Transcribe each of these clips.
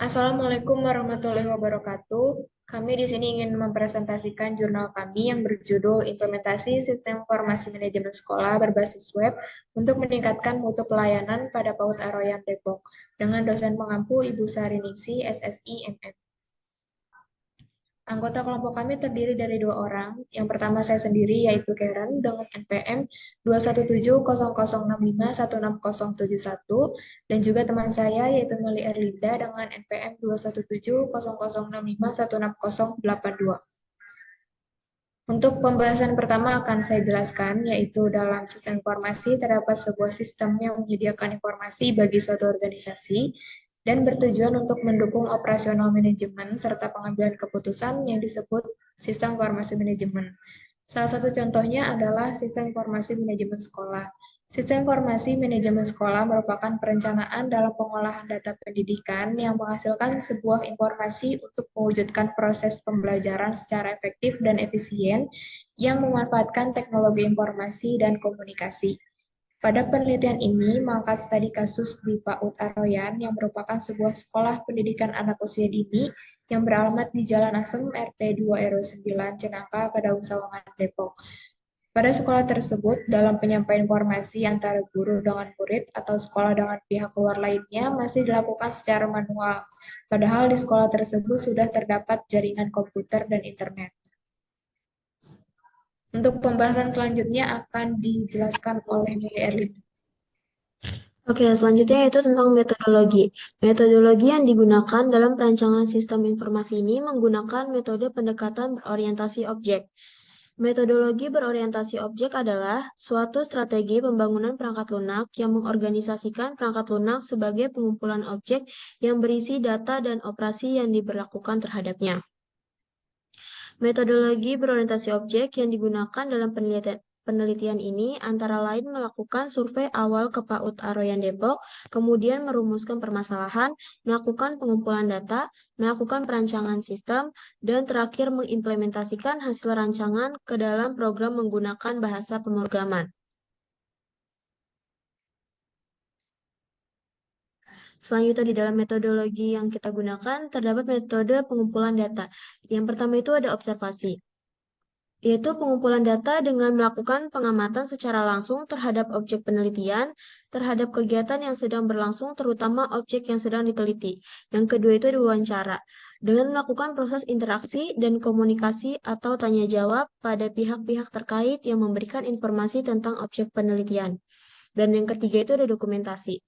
Assalamualaikum warahmatullahi wabarakatuh. Kami di sini ingin mempresentasikan jurnal kami yang berjudul Implementasi Sistem Informasi Manajemen Sekolah Berbasis Web untuk meningkatkan mutu pelayanan pada PAUD Aroyan Depok dengan dosen pengampu Ibu Sari Ningsi, SSI, MM. Anggota kelompok kami terdiri dari 2 orang. Yang pertama saya sendiri yaitu Karen dengan NPM 21700651671 dan juga teman saya yaitu Meli Erlinda dengan NPM 2170065168082. Untuk pembahasan pertama akan saya jelaskan, yaitu dalam sistem informasi terdapat sebuah sistem yang menyediakan informasi bagi suatu organisasi dan bertujuan untuk mendukung operasional manajemen serta pengambilan keputusan yang disebut sistem informasi manajemen. Salah satu contohnya adalah sistem informasi manajemen sekolah. Sistem informasi manajemen sekolah merupakan perencanaan dalam pengolahan data pendidikan yang menghasilkan sebuah informasi untuk mewujudkan proses pembelajaran secara efektif dan efisien yang memanfaatkan teknologi informasi dan komunikasi. Pada penelitian ini, mengangkat studi kasus di PAUD Aroyan yang merupakan sebuah sekolah pendidikan anak usia dini yang beralamat di Jalan Asem RT 2 RW 9 Cinangka, Kedaung Sawangan, Depok. Pada sekolah tersebut, dalam penyampaian informasi antara guru dengan murid atau sekolah dengan pihak luar lainnya masih dilakukan secara manual, padahal di sekolah tersebut sudah terdapat jaringan komputer dan internet. Untuk pembahasan selanjutnya akan dijelaskan oleh Mili Erlin. Oke, selanjutnya yaitu tentang metodologi. Metodologi yang digunakan dalam perancangan sistem informasi ini menggunakan metode pendekatan berorientasi objek. Metodologi berorientasi objek adalah suatu strategi pembangunan perangkat lunak yang mengorganisasikan perangkat lunak sebagai pengumpulan objek yang berisi data dan operasi yang diberlakukan terhadapnya. Metodologi berorientasi objek yang digunakan dalam penelitian ini antara lain melakukan survei awal ke PAUD Aroyan Depok, kemudian merumuskan permasalahan, melakukan pengumpulan data, melakukan perancangan sistem, dan terakhir mengimplementasikan hasil rancangan ke dalam program menggunakan bahasa pemrograman. Selanjutnya di dalam metodologi yang kita gunakan terdapat metode pengumpulan data. Yang pertama itu ada observasi, yaitu pengumpulan data dengan melakukan pengamatan secara langsung terhadap objek penelitian, terhadap kegiatan yang sedang berlangsung, terutama objek yang sedang diteliti. Yang kedua itu ada wawancara, dengan melakukan proses interaksi dan komunikasi atau tanya jawab pada pihak-pihak terkait yang memberikan informasi tentang objek penelitian. Dan yang ketiga itu ada dokumentasi,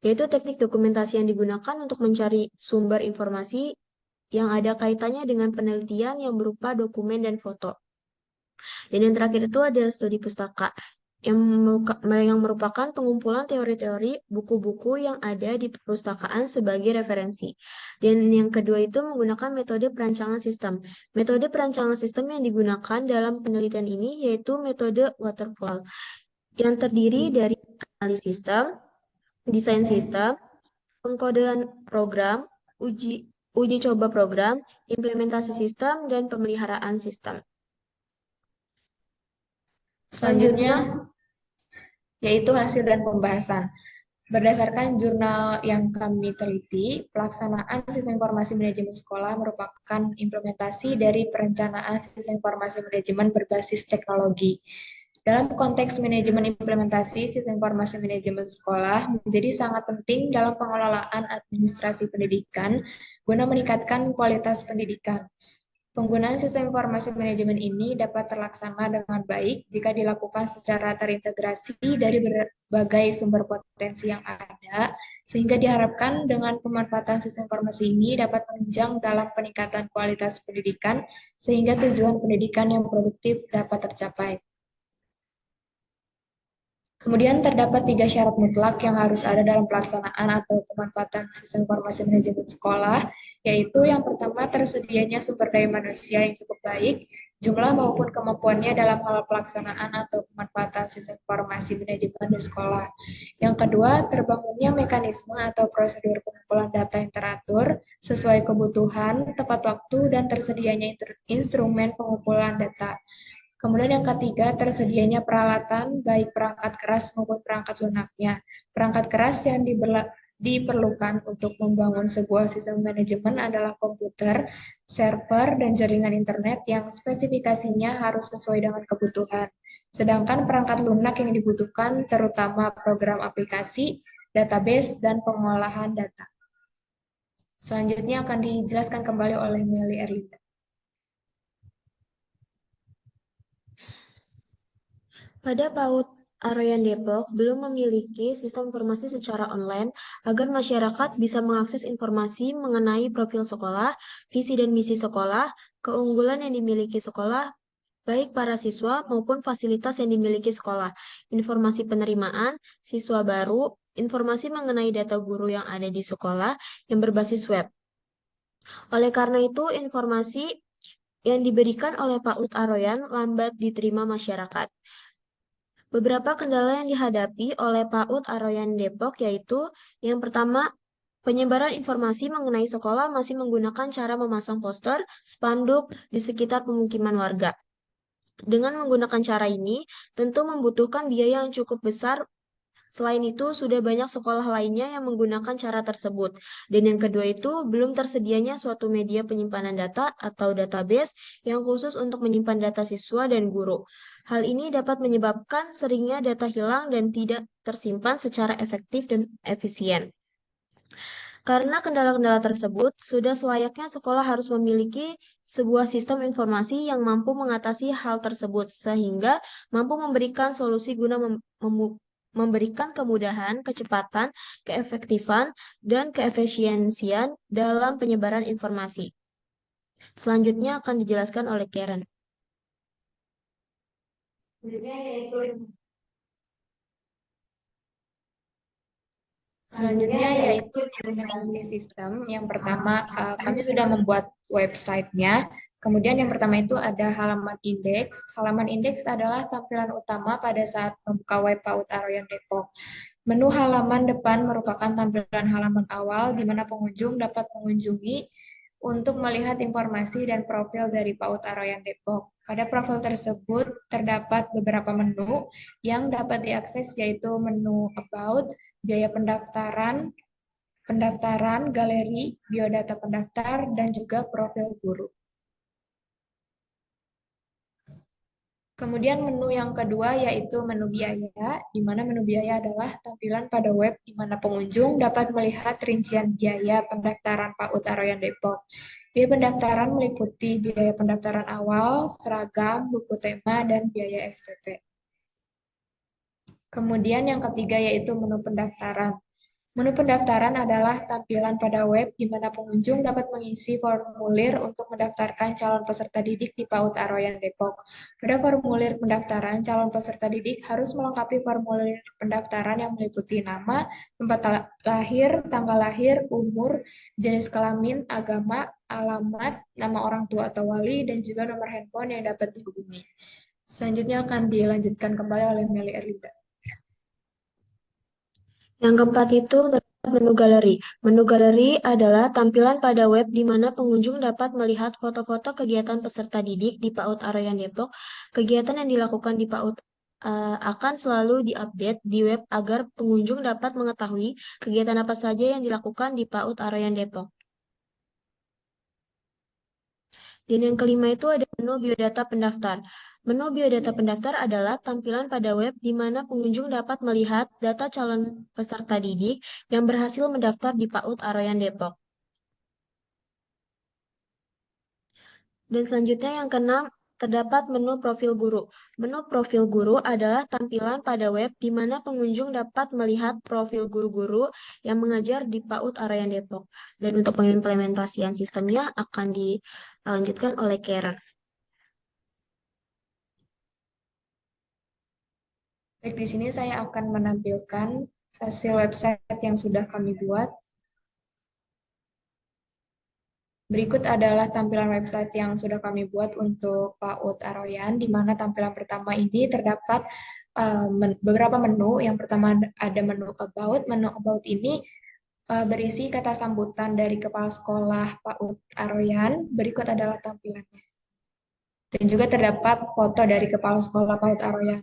yaitu teknik dokumentasi yang digunakan untuk mencari sumber informasi yang ada kaitannya dengan penelitian yang berupa dokumen dan foto. Dan yang terakhir itu ada studi pustaka yang merupakan pengumpulan teori-teori buku-buku yang ada di perpustakaan sebagai referensi. Dan yang kedua itu menggunakan metode perancangan sistem. Metode perancangan sistem yang digunakan dalam penelitian ini yaitu metode waterfall yang terdiri dari analisis sistem, desain sistem, pengkodean program, uji coba program, implementasi sistem, dan pemeliharaan sistem. Selanjutnya, yaitu hasil dan pembahasan. Berdasarkan jurnal yang kami teliti, pelaksanaan sistem informasi manajemen sekolah merupakan implementasi dari perencanaan sistem informasi manajemen berbasis teknologi. Dalam konteks manajemen implementasi sistem informasi manajemen sekolah menjadi sangat penting dalam pengelolaan administrasi pendidikan guna meningkatkan kualitas pendidikan. Penggunaan sistem informasi manajemen ini dapat terlaksana dengan baik jika dilakukan secara terintegrasi dari berbagai sumber potensi yang ada, sehingga diharapkan dengan pemanfaatan sistem informasi ini dapat menunjang dalam peningkatan kualitas pendidikan, sehingga tujuan pendidikan yang produktif dapat tercapai. Kemudian terdapat 3 syarat mutlak yang harus ada dalam pelaksanaan atau pemanfaatan sistem informasi manajemen sekolah, yaitu yang pertama tersedianya sumber daya manusia yang cukup baik, jumlah maupun kemampuannya dalam hal pelaksanaan atau pemanfaatan sistem informasi manajemen di sekolah. Yang kedua, terbangunnya mekanisme atau prosedur pengumpulan data yang teratur sesuai kebutuhan, tepat waktu, dan tersedianya instrumen pengumpulan data. Kemudian yang ketiga, tersedianya peralatan, baik perangkat keras maupun perangkat lunaknya. Perangkat keras yang diperlukan untuk membangun sebuah sistem manajemen adalah komputer, server, dan jaringan internet yang spesifikasinya harus sesuai dengan kebutuhan. Sedangkan perangkat lunak yang dibutuhkan terutama program aplikasi, database, dan pengolahan data. Selanjutnya akan dijelaskan kembali oleh Meli Erlinda. Pada PAUD Arayan Depok belum memiliki sistem informasi secara online agar masyarakat bisa mengakses informasi mengenai profil sekolah, visi dan misi sekolah, keunggulan yang dimiliki sekolah, baik para siswa maupun fasilitas yang dimiliki sekolah, informasi penerimaan, siswa baru, informasi mengenai data guru yang ada di sekolah yang berbasis web. Oleh karena itu, informasi yang diberikan oleh PAUD Aroyan lambat diterima masyarakat. Beberapa kendala yang dihadapi oleh PAUD Aroyan Depok yaitu yang pertama, penyebaran informasi mengenai sekolah masih menggunakan cara memasang poster, spanduk di sekitar pemukiman warga. Dengan menggunakan cara ini, tentu membutuhkan biaya yang cukup besar. Selain itu, sudah banyak sekolah lainnya yang menggunakan cara tersebut. Dan yang kedua itu, belum tersedianya suatu media penyimpanan data atau database yang khusus untuk menyimpan data siswa dan guru. Hal ini dapat menyebabkan seringnya data hilang dan tidak tersimpan secara efektif dan efisien. Karena kendala-kendala tersebut, sudah selayaknya sekolah harus memiliki sebuah sistem informasi yang mampu mengatasi hal tersebut, sehingga mampu memberikan solusi guna memberikan kemudahan, kecepatan, keefektifan, dan keefisiensian dalam penyebaran informasi. Selanjutnya akan dijelaskan oleh Karen. Selanjutnya yaitu implementasi sistem. Yang pertama, kami sudah membuat websitenya. Kemudian yang pertama itu ada halaman indeks. Halaman indeks adalah tampilan utama pada saat membuka web PAUD Aroyan Depok. Menu halaman depan merupakan tampilan halaman awal di mana pengunjung dapat mengunjungi untuk melihat informasi dan profil dari PAUD Aroyan Depok. Pada profil tersebut terdapat beberapa menu yang dapat diakses yaitu menu About, biaya pendaftaran, galeri, biodata pendaftar, dan juga profil guru. Kemudian menu yang kedua yaitu menu biaya, di mana menu biaya adalah tampilan pada web di mana pengunjung dapat melihat rincian biaya pendaftaran PAUD Aroyan Depok. Biaya pendaftaran meliputi biaya pendaftaran awal, seragam, buku tema, dan biaya SPP. Kemudian yang ketiga yaitu menu pendaftaran. Menu pendaftaran adalah tampilan pada web di mana pengunjung dapat mengisi formulir untuk mendaftarkan calon peserta didik di PAUD Aroyan Depok. Pada formulir pendaftaran, calon peserta didik harus melengkapi formulir pendaftaran yang meliputi nama, tempat lahir, tanggal lahir, umur, jenis kelamin, agama, alamat, nama orang tua atau wali, dan juga nomor handphone yang dapat dihubungi. Selanjutnya akan dilanjutkan kembali oleh Meli Erlinda. Yang keempat itu menu galeri. Menu galeri adalah tampilan pada web di mana pengunjung dapat melihat foto-foto kegiatan peserta didik di PAUD Aroyan Depok. Kegiatan yang dilakukan di PAUD akan selalu diupdate di web agar pengunjung dapat mengetahui kegiatan apa saja yang dilakukan di PAUD Aroyan Depok. Dan yang kelima itu ada menu biodata pendaftar. Menu biodata pendaftar adalah tampilan pada web di mana pengunjung dapat melihat data calon peserta didik yang berhasil mendaftar di PAUD Aroyan Depok. Dan selanjutnya yang keenam, terdapat menu profil guru. Menu profil guru adalah tampilan pada web di mana pengunjung dapat melihat profil guru-guru yang mengajar di PAUD Aroyan Depok. Dan untuk pengimplementasian sistemnya akan dilanjutkan oleh Karen. Baik, di sini saya akan menampilkan hasil website yang sudah kami buat. Berikut adalah tampilan website yang sudah kami buat untuk PAUD Aroyan, di mana tampilan pertama ini terdapat beberapa menu. Yang pertama ada menu About. Menu About ini berisi kata sambutan dari Kepala Sekolah PAUD Aroyan. Berikut adalah tampilannya. Dan juga terdapat foto dari Kepala Sekolah PAUD Aroyan.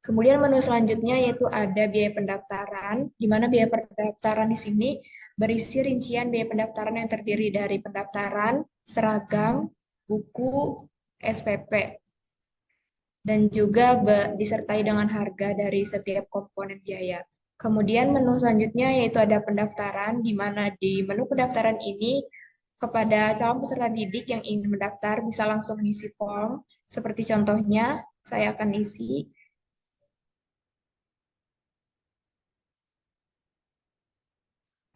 Kemudian menu selanjutnya yaitu ada biaya pendaftaran, di mana biaya pendaftaran di sini berisi rincian biaya pendaftaran yang terdiri dari pendaftaran, seragam, buku, SPP, dan juga disertai dengan harga dari setiap komponen biaya. Kemudian menu selanjutnya yaitu ada pendaftaran, di mana di menu pendaftaran ini kepada calon peserta didik yang ingin mendaftar bisa langsung mengisi form, seperti contohnya saya akan isi.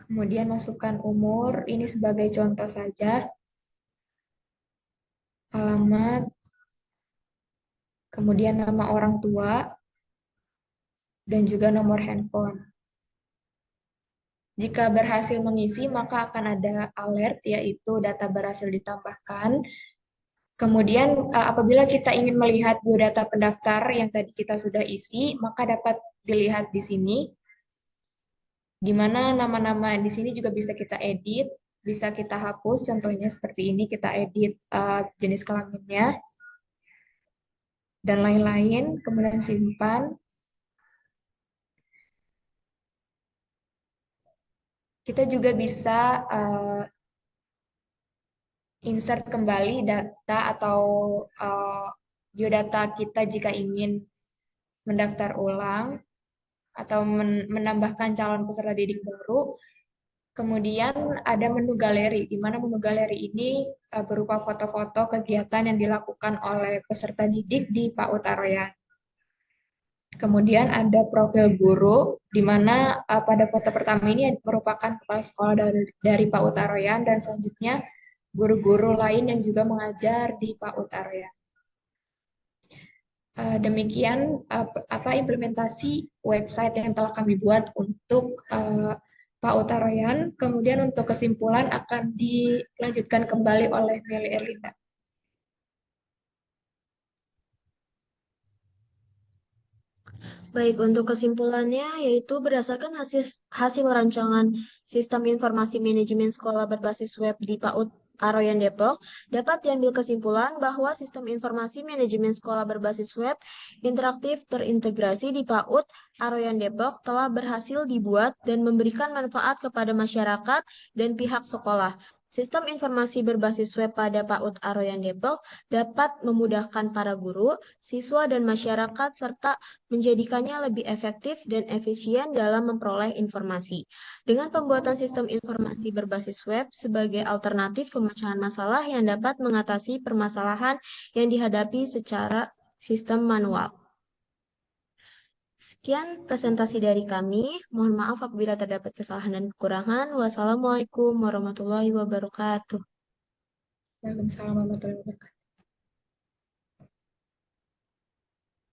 Kemudian masukkan umur, ini sebagai contoh saja, alamat, kemudian nama orang tua, dan juga nomor handphone. Jika berhasil mengisi, maka akan ada alert, yaitu data berhasil ditambahkan. Kemudian, apabila kita ingin melihat biodata pendaftar yang tadi kita sudah isi, maka dapat dilihat di sini, di mana nama-nama di sini juga bisa kita edit, bisa kita hapus. Contohnya seperti ini, kita edit jenis kelaminnya, dan lain-lain, kemudian simpan. Kita juga bisa insert kembali data atau uh, biodata kita jika ingin mendaftar ulang atau menambahkan calon peserta didik baru. Kemudian ada menu galeri, di mana menu galeri ini berupa foto-foto kegiatan yang dilakukan oleh peserta didik di PAUD Aroyan. Kemudian ada profil guru, di mana pada foto pertama ini merupakan kepala sekolah dari PAUD Aroyan, dan selanjutnya guru-guru lain yang juga mengajar di PAUD Aroyan. Demikian apa implementasi website yang telah kami buat untuk PAUD Aroyan. Kemudian untuk kesimpulan akan dilanjutkan kembali oleh Meli Erlinda. Baik, untuk kesimpulannya yaitu berdasarkan hasil rancangan Sistem Informasi Manajemen Sekolah berbasis web di PAUD Aroyan Depok, dapat diambil kesimpulan bahwa sistem informasi manajemen sekolah berbasis web interaktif terintegrasi di PAUD Aroyan Depok telah berhasil dibuat dan memberikan manfaat kepada masyarakat dan pihak sekolah. Sistem informasi berbasis web pada PAUD Aroyan Depok dapat memudahkan para guru, siswa, dan masyarakat serta menjadikannya lebih efektif dan efisien dalam memperoleh informasi. Dengan pembuatan sistem informasi berbasis web sebagai alternatif pemecahan masalah yang dapat mengatasi permasalahan yang dihadapi secara sistem manual. Sekian presentasi dari kami. Mohon maaf apabila terdapat kesalahan dan kekurangan. Wassalamualaikum warahmatullahi wabarakatuh. Waalaikumsalam warahmatullahi wabarakatuh.